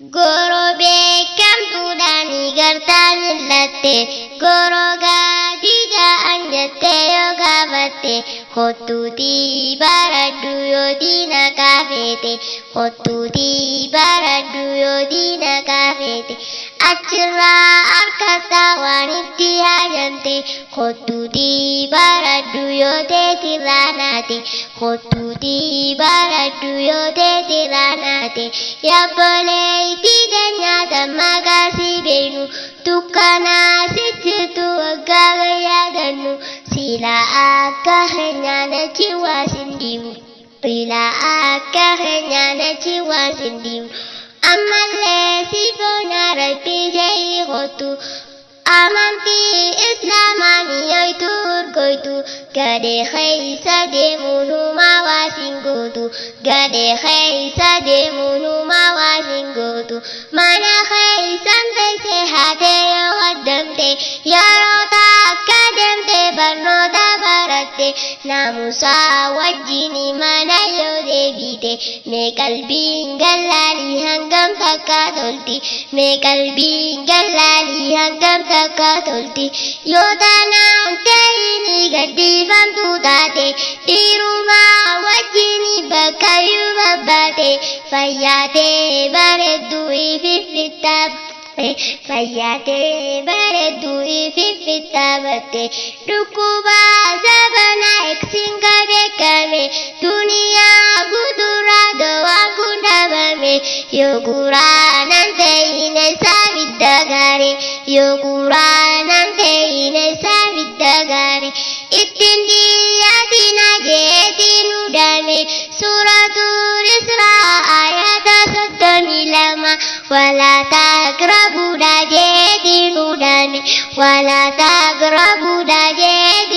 Gorobee kamtuudhaan gartaan millatte gorogaa diigaan jettee yoo gaafatte kottuutii baradhu yoo diina kaafete kottuutii baradhu yoo diina kaafete achirraa harkasaa waan itti haajamte kottuutii baradhu yoo teetirraa naate kottuutii baradhu yoo teetirraa naate yabbolee itti nyaata maqaasii beeknu dukkanaa sichitu waggaa yaadannu sila akka nyaanachi waasin diimu sila akka nyaanachi waasin diimu ammallee sifoona rabbii jee kottu amantii islaamaa yoytu urgoytu gadee keeysa deemuun humaa waasin gootu gadee keeysa deemuun humaa waasin gootu mana keeysan teessee haatee yoo qaddamte yeroo takka deemte barnoota baratte naamusaa wajjini mana yoo deebite mee qalbiin gallaalii hangam takka tolti mee qalbiin gallaalii hangam takka tolti yoo taanaan ta'ini gadhiifamtu taate dhiirumaa wajjini bakka yoo babbaate fayyaatee bareedduu ififfittaabate fayyaatee bareedduu ififfittaabatte dhukkubaa sabanaa eegsiin ka beekame duniyaa guuturaa dawaa kun dhabame yoo guraanan ta'ine saabidda gaare yoo guraanan ta'ine saabidda gaare ittiin dhiyyaatina jeetiin udame suuratul Israa ayata 32 walaa taqrabuudha jeetiin udame walaa taqrabuudha jeetiin